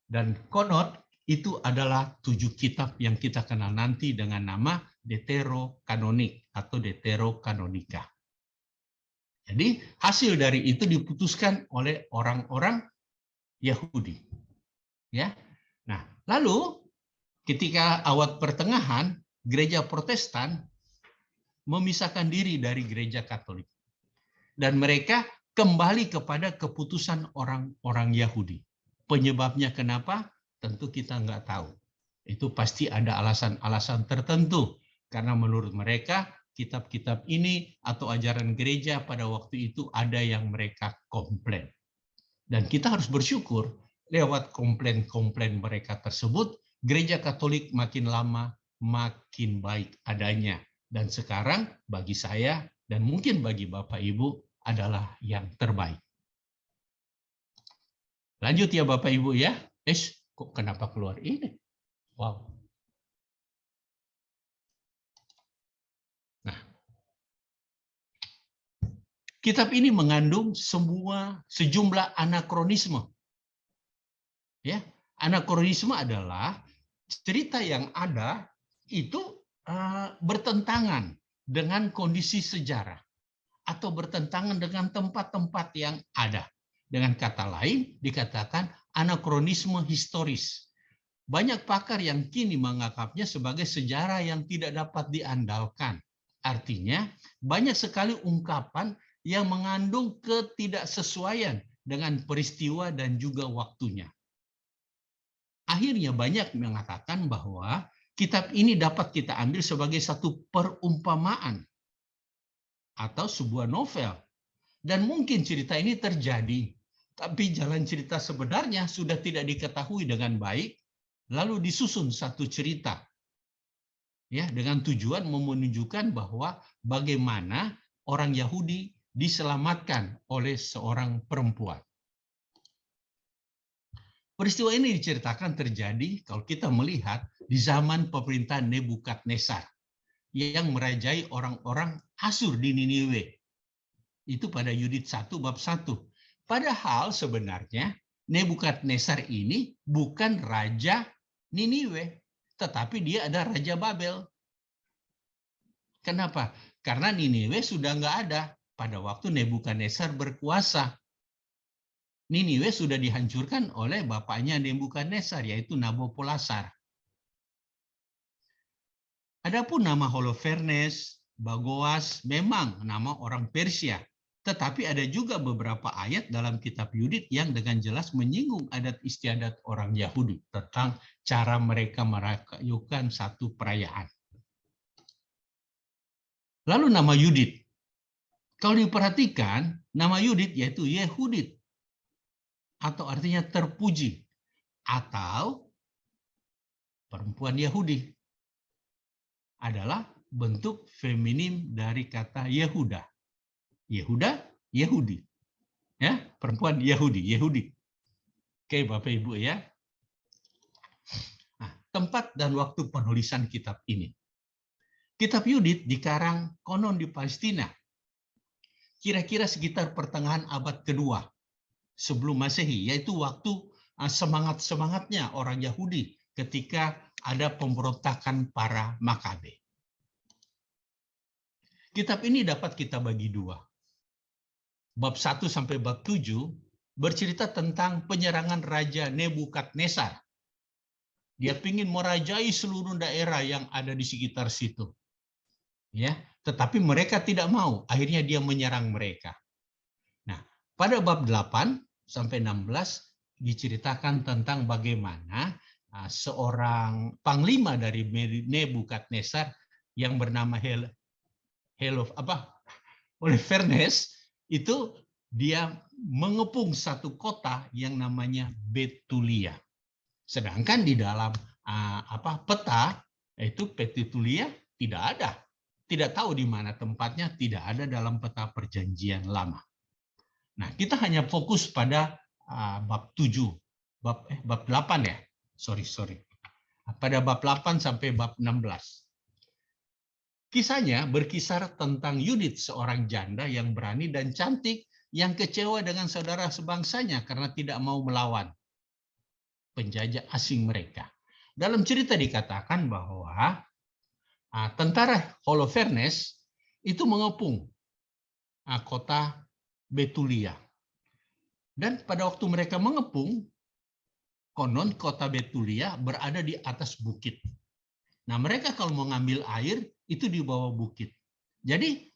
Dan konon itu adalah 7 kitab yang kita kenal nanti dengan nama Deuterokanonik atau Deuterokanonika. Jadi hasil dari itu diputuskan oleh orang-orang Yahudi. Ya. Nah, lalu ketika awal pertengahan gereja Protestan memisahkan diri dari gereja Katolik. Dan mereka kembali kepada keputusan orang-orang Yahudi. Penyebabnya kenapa? Tentu kita nggak tahu. Itu pasti ada alasan-alasan tertentu. Karena menurut mereka, kitab-kitab ini atau ajaran gereja pada waktu itu ada yang mereka komplain. Dan kita harus bersyukur lewat komplain-komplain mereka tersebut, gereja Katolik makin lama makin baik adanya. Dan sekarang bagi saya dan mungkin bagi Bapak Ibu adalah yang terbaik. Lanjut ya Bapak Ibu ya. Kok kenapa keluar ini? Wow. Nah, kitab ini mengandung sejumlah anakronisme. Ya, anakronisme adalah cerita yang ada itu bertentangan dengan kondisi sejarah atau bertentangan dengan tempat-tempat yang ada. Dengan kata lain dikatakan anakronisme historis. banyak pakar yang kini menganggapnya sebagai sejarah yang tidak dapat diandalkan. Artinya, banyak sekali ungkapan yang mengandung ketidaksesuaian dengan peristiwa dan juga waktunya. Akhirnya banyak mengatakan bahwa kitab ini dapat kita ambil sebagai satu perumpamaan atau sebuah novel. Dan mungkin cerita ini terjadi, tapi jalan cerita sebenarnya sudah tidak diketahui dengan baik, lalu disusun satu cerita. Ya, dengan tujuan menunjukkan bahwa bagaimana orang Yahudi diselamatkan oleh seorang perempuan. Peristiwa ini diceritakan terjadi kalau kita melihat di zaman pemerintahan Nebukadnezar yang merajai orang-orang Asyur di Niniwe. Itu pada Yudit 1 bab 1. Padahal sebenarnya Nebukadnezar ini bukan raja Niniwe, tetapi dia ada Raja Babel. Kenapa? Karena Niniwe sudah nggak ada pada waktu Nebukadnezar berkuasa. Niniwe sudah dihancurkan oleh bapaknya Nebukadnezar, yaitu Nabopolassar. Adapun nama Holofernes, Bagoas memang nama orang Persia. Tetapi ada juga beberapa ayat dalam kitab Yudit yang dengan jelas menyinggung adat istiadat orang Yahudi tentang cara mereka merayakan satu perayaan. Lalu nama Yudit. Kalau diperhatikan, nama Yudit yaitu Yehudit, atau artinya terpuji, atau perempuan Yahudi. Adalah bentuk feminim dari kata Yehuda. Yehuda, Yehudi. Ya, perempuan Yahudi, Yehudi. Oke, Bapak Ibu ya. Nah, tempat dan waktu penulisan kitab ini. Kitab Yudit dikarang konon di Palestina. Kira-kira sekitar pertengahan abad kedua sebelum Masehi, yaitu waktu semangat-semangatnya orang Yahudi ketika ada pemberontakan para Makabe. Kitab ini dapat kita bagi dua. Bab 1 sampai bab 7 bercerita tentang penyerangan Raja Nebukadnezar. Dia ingin merajai seluruh daerah yang ada di sekitar situ. Ya, tetapi mereka tidak mau. Akhirnya dia menyerang mereka. Nah, pada bab 8 sampai 16 diceritakan tentang bagaimana seorang panglima dari Nebukadnezar yang bernama Holofernes itu dia mengepung satu kota yang namanya Betulia. Sedangkan di dalam peta itu Betulia tidak ada. Tidak tahu di mana tempatnya, tidak ada dalam peta perjanjian lama. Nah, kita hanya fokus pada bab 7, bab 8 ya. Sorry. Pada bab 8 sampai bab 16. Kisahnya berkisar tentang Yudit, seorang janda yang berani dan cantik yang kecewa dengan saudara sebangsanya karena tidak mau melawan penjajah asing mereka. Dalam cerita dikatakan bahwa tentara Holofernes itu mengepung kota Betulia. Dan pada waktu mereka mengepung, konon kota Betulia berada di atas bukit. Nah, mereka kalau mau ngambil air, itu di bawah bukit. Jadi,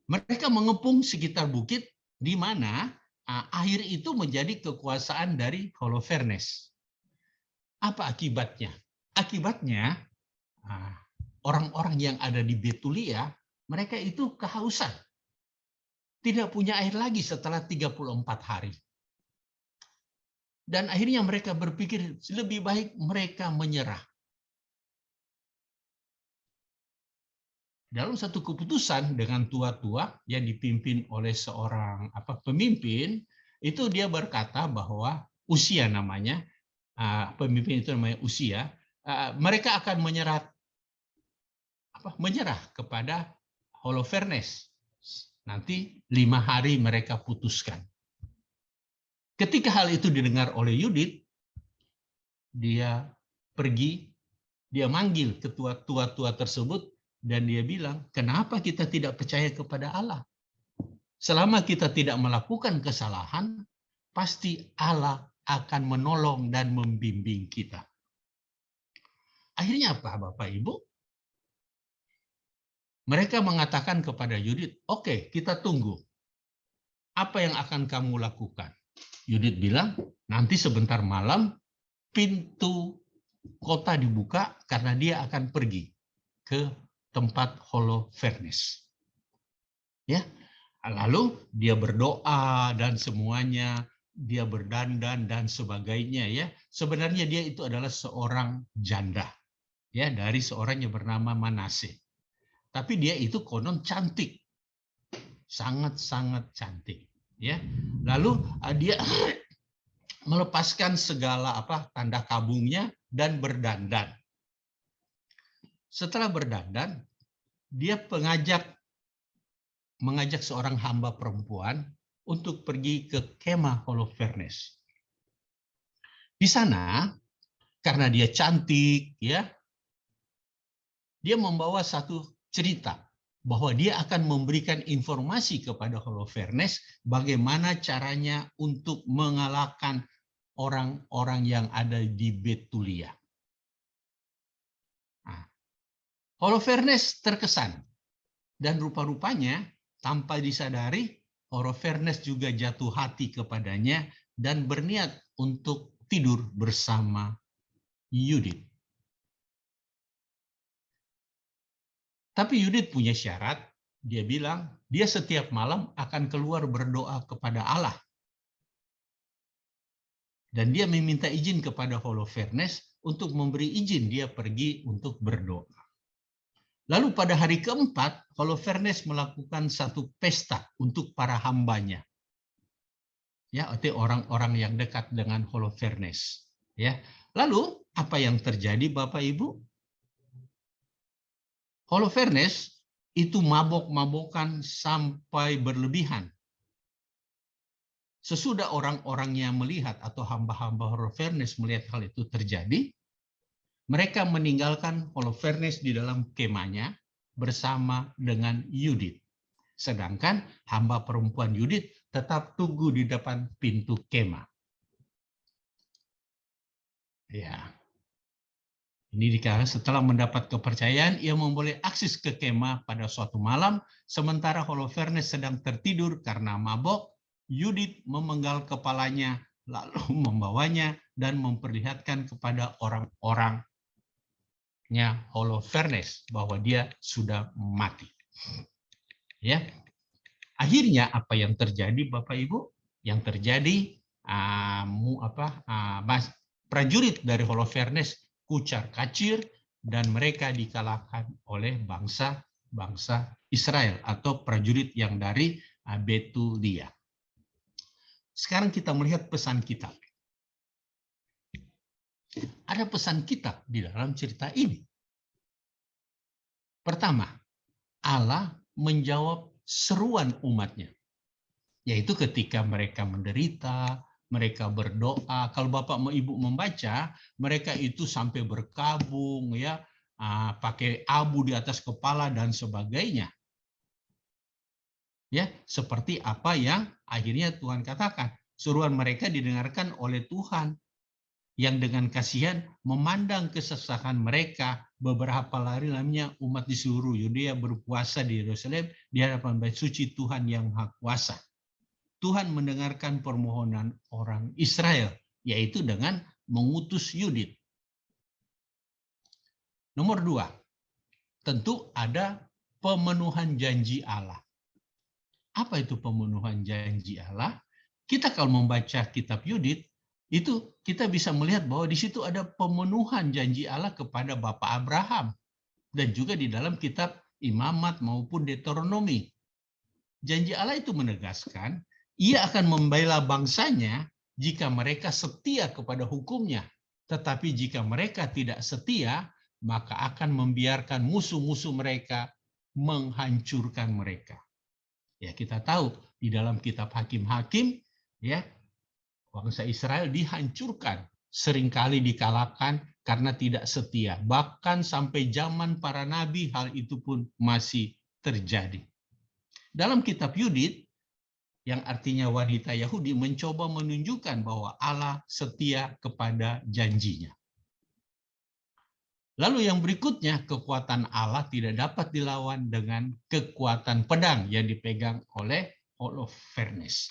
mereka mengepung sekitar bukit, di mana air itu menjadi kekuasaan dari Holofernes. Apa akibatnya? Akibatnya, orang-orang yang ada di Betulia, mereka itu kehausan. Tidak punya air lagi setelah 34 hari. Dan akhirnya mereka berpikir lebih baik mereka menyerah. Dalam satu keputusan dengan tua-tua yang dipimpin oleh seorang pemimpin, itu dia berkata bahwa Usia namanya, pemimpin itu namanya Usia, mereka akan menyerah kepada Holofernes. Nanti 5 hari mereka putuskan. Ketika hal itu didengar oleh Yudit, dia pergi, dia manggil ketua tua tersebut, dan dia bilang, kenapa kita tidak percaya kepada Allah? Selama kita tidak melakukan kesalahan, pasti Allah akan menolong dan membimbing kita. Akhirnya apa, Bapak Ibu? Mereka mengatakan kepada Yudit, oke, kita tunggu. Apa yang akan kamu lakukan? Yudit bilang, nanti sebentar malam pintu kota dibuka karena dia akan pergi ke tempat Holofernes. Ya, lalu dia berdoa dan semuanya, dia berdandan dan sebagainya ya. Sebenarnya dia itu adalah seorang janda ya dari seorang yang bernama Manase. Tapi dia itu konon cantik. Sangat-sangat cantik ya. Lalu dia melepaskan segala tanda kabungnya dan berdandan. Setelah berdandan, dia mengajak seorang hamba perempuan untuk pergi ke kemah Holofernes. Di sana, karena dia cantik, ya, dia membawa satu cerita bahwa dia akan memberikan informasi kepada Holofernes bagaimana caranya untuk mengalahkan orang-orang yang ada di Betulia. Nah, Holofernes terkesan dan rupa-rupanya tanpa disadari Holofernes juga jatuh hati kepadanya dan berniat untuk tidur bersama Yudit. Tapi Yudit punya syarat, dia bilang dia setiap malam akan keluar berdoa kepada Allah. Dan dia meminta izin kepada Holofernes untuk memberi izin dia pergi untuk berdoa. Lalu pada hari keempat, Holofernes melakukan satu pesta untuk para hambanya. Ya, artinya orang-orang yang dekat dengan Holofernes. Ya. Lalu apa yang terjadi Bapak Ibu? Holofernes itu mabok-mabokan sampai berlebihan. Sesudah orang-orangnya melihat atau hamba-hamba Holofernes melihat hal itu terjadi, mereka meninggalkan Holofernes di dalam kemahnya bersama dengan Yudit. Sedangkan hamba perempuan Yudit tetap tunggu di depan pintu kemah. Ya. Ini dikatakan setelah mendapat kepercayaan, ia memboleh akses ke kemah pada suatu malam, sementara Holofernes sedang tertidur karena mabok. Yudit memenggal kepalanya, lalu membawanya dan memperlihatkan kepada orang-orangnya Holofernes bahwa dia sudah mati. Ya, akhirnya apa yang terjadi, Bapak Ibu? Yang terjadi prajurit dari Holofernes kucar-kacir dan mereka dikalahkan oleh bangsa Israel atau prajurit yang dari Betulia. Sekarang kita melihat pesan kitab. Ada pesan kitab di dalam cerita ini. Pertama, Allah menjawab seruan umatnya. Yaitu ketika mereka menderita, mereka berdoa. Kalau Bapak Ibu membaca, mereka itu sampai berkabung, ya, pakai abu di atas kepala dan sebagainya. Ya, seperti apa yang akhirnya Tuhan katakan. Seruan mereka didengarkan oleh Tuhan yang dengan kasihan memandang kesesakan mereka. Beberapa hari lamanya umat di seluruh Yudea berpuasa di Yerusalem di hadapan bait suci Tuhan yang Maha Kuasa. Tuhan mendengarkan permohonan orang Israel, yaitu dengan mengutus Yudit. Nomor 2, tentu ada pemenuhan janji Allah. Apa itu pemenuhan janji Allah? Kita kalau membaca kitab Yudit, itu kita bisa melihat bahwa di situ ada pemenuhan janji Allah kepada Bapak Abraham. Dan juga di dalam kitab Imamat maupun Deuteronomi. Janji Allah itu menegaskan, ia akan membela bangsanya jika mereka setia kepada hukumnya. Tetapi jika mereka tidak setia, maka akan membiarkan musuh-musuh mereka menghancurkan mereka. Ya, kita tahu di dalam kitab Hakim-Hakim, ya, bangsa Israel dihancurkan, seringkali dikalahkan karena tidak setia. Bahkan sampai zaman para nabi hal itu pun masih terjadi. Dalam kitab Yudit, yang artinya wanita Yahudi, mencoba menunjukkan bahwa Allah setia kepada janjinya. Lalu yang berikutnya, kekuatan Allah tidak dapat dilawan dengan kekuatan pedang yang dipegang oleh Holofernes.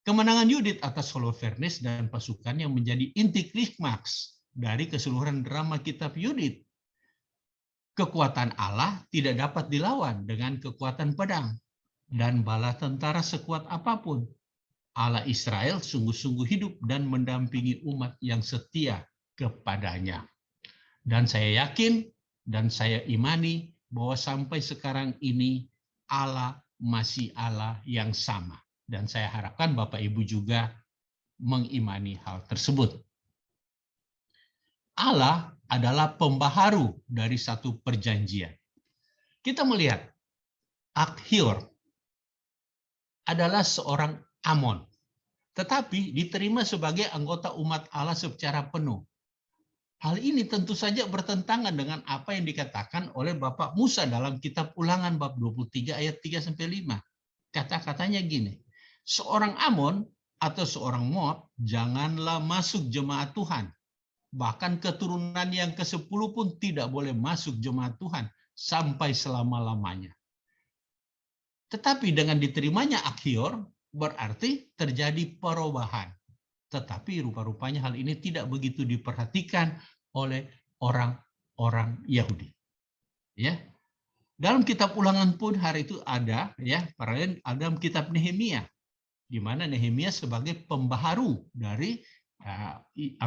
Kemenangan Yudit atas Holofernes dan pasukannya menjadi inti klimaks dari keseluruhan drama kitab Yudit. Kekuatan Allah tidak dapat dilawan dengan kekuatan pedang dan bala tentara sekuat apapun. Allah Israel sungguh-sungguh hidup dan mendampingi umat yang setia kepadanya. Dan saya yakin dan saya imani bahwa sampai sekarang ini Allah masih Allah yang sama. Dan saya harapkan Bapak Ibu juga mengimani hal tersebut. Allah adalah pembaharu dari satu perjanjian. Kita melihat Akhior adalah seorang Amon, tetapi diterima sebagai anggota umat Allah secara penuh. Hal ini tentu saja bertentangan dengan apa yang dikatakan oleh Bapak Musa dalam kitab Ulangan bab 23 ayat 3-5. Kata-katanya gini, seorang Amon atau seorang Moab janganlah masuk jemaat Tuhan. Bahkan keturunan yang ke-10 pun tidak boleh masuk jemaat Tuhan sampai selama-lamanya. Tetapi dengan diterimanya Akhior berarti terjadi perubahan. Tetapi rupa-rupanya hal ini tidak begitu diperhatikan oleh orang-orang Yahudi. Ya. Dalam kitab Ulangan pun hari itu ada ya, dalam kitab Nehemia, di mana Nehemia sebagai pembaharu dari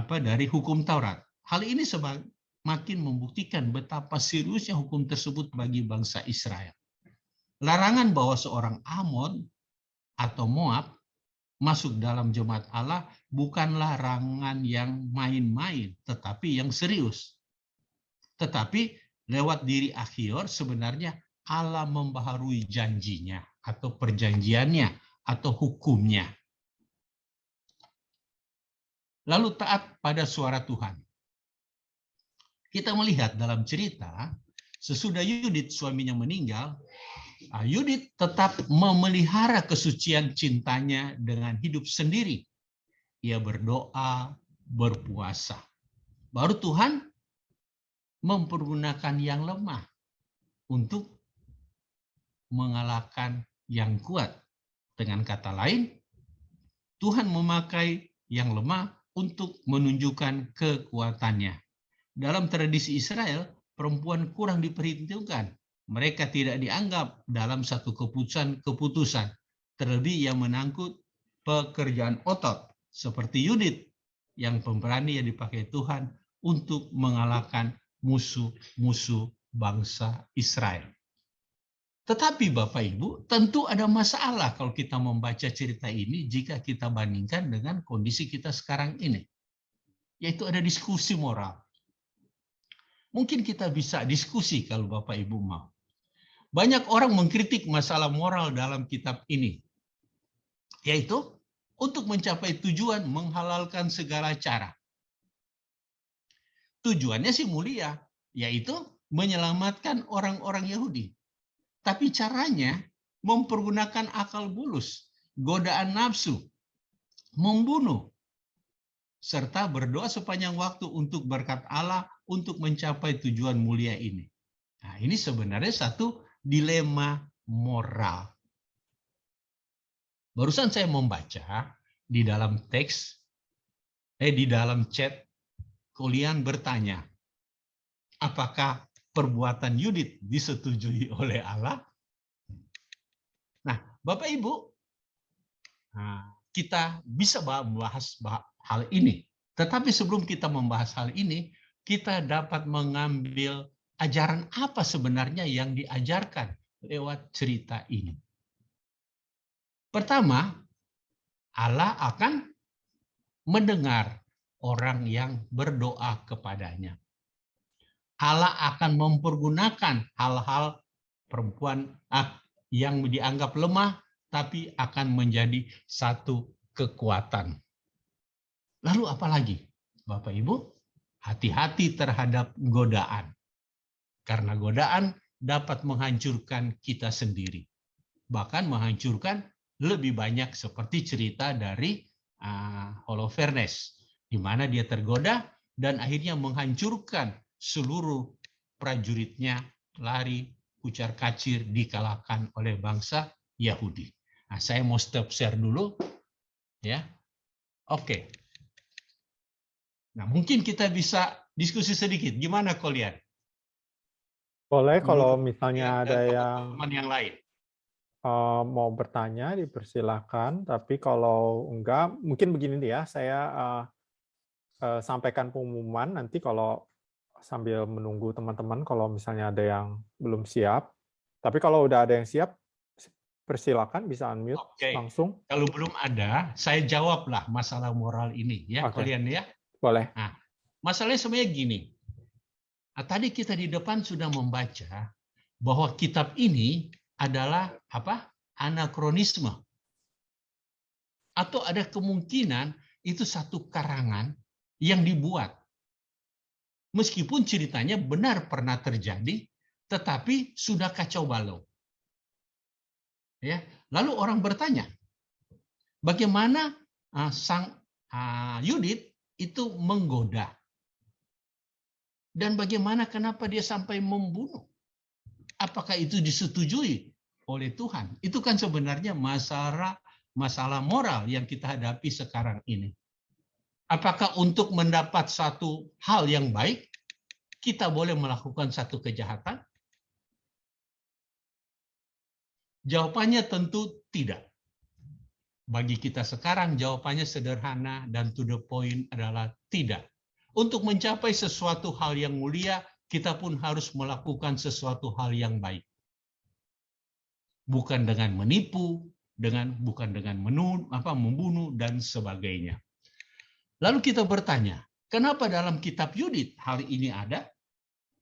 dari hukum Taurat. Hal ini semakin membuktikan betapa seriusnya hukum tersebut bagi bangsa Israel. Larangan bahwa seorang Amon atau Moab masuk dalam jemaat Allah bukanlah larangan yang main-main, tetapi yang serius. Tetapi lewat diri Akhior sebenarnya Allah membaharui janjinya atau perjanjiannya atau hukumnya. Lalu taat pada suara Tuhan. Kita melihat dalam cerita, sesudah Yudit suaminya meninggal, Yudit tetap memelihara kesucian cintanya dengan hidup sendiri. Ia berdoa, berpuasa. Baru Tuhan mempergunakan yang lemah untuk mengalahkan yang kuat. Dengan kata lain, Tuhan memakai yang lemah untuk menunjukkan kekuatannya. Dalam tradisi Israel, perempuan kurang diperhitungkan. Mereka tidak dianggap dalam satu keputusan, terlebih yang menangkut pekerjaan otot, seperti Yudit, yang pemberani yang dipakai Tuhan untuk mengalahkan musuh-musuh bangsa Israel. Tetapi Bapak Ibu, tentu ada masalah kalau kita membaca cerita ini jika kita bandingkan dengan kondisi kita sekarang ini. Yaitu ada diskusi moral. Mungkin kita bisa diskusi kalau Bapak Ibu mau. Banyak orang mengkritik masalah moral dalam kitab ini. Yaitu untuk mencapai tujuan menghalalkan segala cara. Tujuannya sih mulia, yaitu menyelamatkan orang-orang Yahudi. Tapi caranya mempergunakan akal bulus, godaan nafsu, membunuh, serta berdoa sepanjang waktu untuk berkat Allah untuk mencapai tujuan mulia ini. Nah, ini sebenarnya satu dilema moral. Barusan saya membaca di dalam teks, di dalam chat, kalian bertanya, apakah perbuatan Yudit disetujui oleh Allah? Nah, Bapak Ibu, kita bisa membahas hal ini. Tetapi sebelum kita membahas hal ini, kita dapat mengambil ajaran apa sebenarnya yang diajarkan lewat cerita ini. Pertama, Allah akan mendengar orang yang berdoa kepadanya. Allah akan mempergunakan hal-hal perempuan yang dianggap lemah, tapi akan menjadi satu kekuatan. Lalu apa lagi? Bapak Ibu, hati-hati terhadap godaan. Karena godaan dapat menghancurkan kita sendiri. Bahkan menghancurkan lebih banyak seperti cerita dari Holofernes, di mana dia tergoda dan akhirnya menghancurkan seluruh prajuritnya lari kucar-kacir dikalahkan oleh bangsa Yahudi. Nah, saya mau stop share dulu, ya. Oke. Nah, mungkin kita bisa diskusi sedikit. Gimana kalian? Boleh kalau Menurut misalnya kalian ada dan yang teman-teman yang lain. mau bertanya, dipersilakan. Tapi kalau enggak, mungkin begini nih ya, saya sampaikan pengumuman nanti kalau sambil menunggu teman-teman kalau misalnya ada yang belum siap. Tapi kalau udah ada yang siap, persilakan bisa unmute Oke. langsung. Kalau belum ada, saya jawablah masalah moral ini, ya, Oke. kalian ya. Boleh. Nah, masalahnya sebenarnya gini. Nah, tadi kita di depan sudah membaca bahwa kitab ini adalah apa? Anakronisme. Atau ada kemungkinan itu satu karangan yang dibuat. Meskipun ceritanya benar pernah terjadi, tetapi sudah kacau balau. Ya, lalu orang bertanya, bagaimana sang Yudit itu menggoda? Dan bagaimana kenapa dia sampai membunuh? Apakah itu disetujui oleh Tuhan? Itu kan sebenarnya masalah moral yang kita hadapi sekarang ini. Apakah untuk mendapat satu hal yang baik, kita boleh melakukan satu kejahatan? Jawabannya tentu tidak. Bagi kita sekarang jawabannya sederhana dan to the point adalah tidak. Untuk mencapai sesuatu hal yang mulia, kita pun harus melakukan sesuatu hal yang baik. Bukan dengan menipu, bukan dengan membunuh dan sebagainya. Lalu kita bertanya, kenapa dalam kitab Yudit hal ini ada?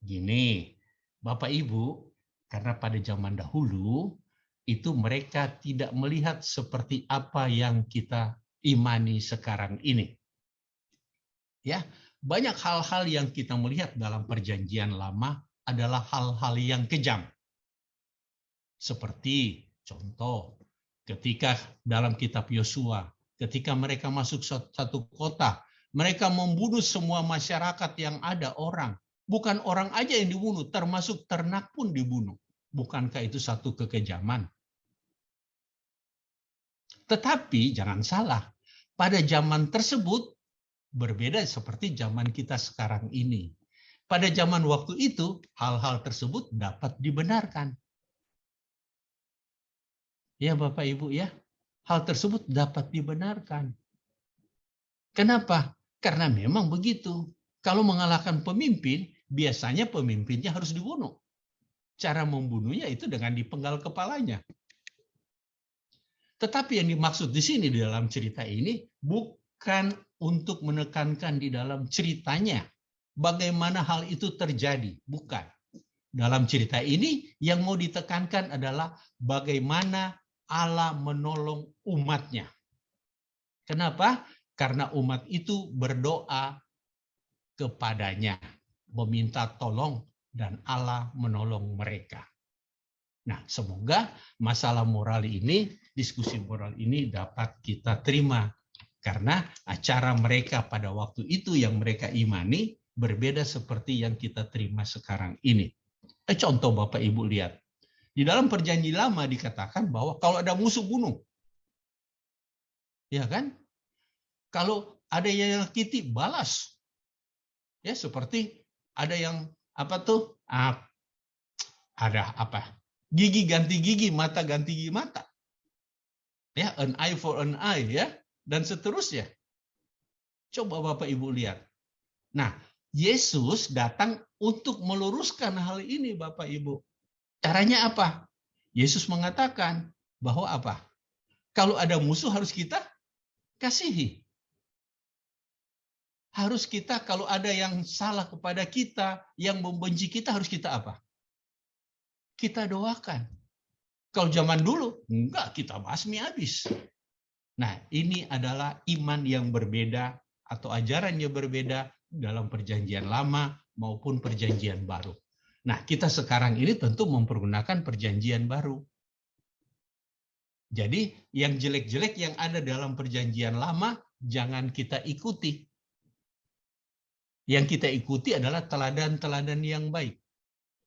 Gini, Bapak Ibu, karena pada zaman dahulu itu mereka tidak melihat seperti apa yang kita imani sekarang ini. Ya, banyak hal-hal yang kita melihat dalam perjanjian lama adalah hal-hal yang kejam. Seperti contoh, ketika dalam kitab Yosua, ketika mereka masuk satu kota, mereka membunuh semua masyarakat yang ada orang. Bukan orang aja yang dibunuh, termasuk ternak pun dibunuh. Bukankah itu satu kekejaman? Tetapi jangan salah, pada zaman tersebut berbeda seperti zaman kita sekarang ini. Pada zaman waktu itu, hal-hal tersebut dapat dibenarkan. Ya Bapak Ibu ya, hal tersebut dapat dibenarkan. Kenapa? Karena memang begitu. Kalau mengalahkan pemimpin, biasanya pemimpinnya harus dibunuh. Cara membunuhnya itu dengan dipenggal kepalanya. Tetapi yang dimaksud di sini di dalam cerita ini bukan untuk menekankan di dalam ceritanya bagaimana hal itu terjadi, bukan. Dalam cerita ini yang mau ditekankan adalah bagaimana Allah menolong umatnya. Kenapa? Karena umat itu berdoa kepadanya, meminta tolong dan Allah menolong mereka. Nah, semoga masalah moral ini, diskusi moral ini dapat kita terima. Karena acara mereka pada waktu itu yang mereka imani berbeda seperti yang kita terima sekarang ini. Contoh Bapak Ibu lihat. Di dalam perjanjian lama dikatakan bahwa kalau ada musuh bunuh. Ya kan? Kalau ada yang nyakiti balas. Ya seperti ada yang ada apa? Gigi ganti gigi, mata ganti gigi mata. Ya, an eye for an eye ya, dan seterusnya. Coba Bapak Ibu lihat. Nah, Yesus datang untuk meluruskan hal ini Bapak Ibu. Caranya apa? Yesus mengatakan bahwa apa? Kalau ada musuh harus kita kasihi. Harus kita, kalau ada yang salah kepada kita, yang membenci kita, harus kita apa? Kita doakan. Kalau zaman dulu, enggak, kita basmi habis. Nah, ini adalah iman yang berbeda atau ajaran yang berbeda dalam perjanjian lama maupun perjanjian baru. Nah, kita sekarang ini tentu mempergunakan perjanjian baru. Jadi, yang jelek-jelek yang ada dalam perjanjian lama, jangan kita ikuti. Yang kita ikuti adalah teladan-teladan yang baik.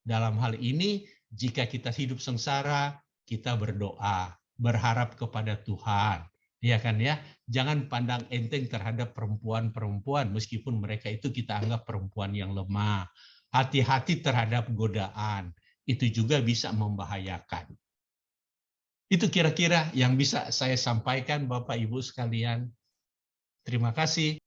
Dalam hal ini, jika kita hidup sengsara, kita berdoa, berharap kepada Tuhan. Ya kan ya? Jangan pandang enteng terhadap perempuan-perempuan, meskipun mereka itu kita anggap perempuan yang lemah. Hati-hati terhadap godaan. Itu juga bisa membahayakan. Itu kira-kira yang bisa saya sampaikan, Bapak Ibu sekalian. Terima kasih.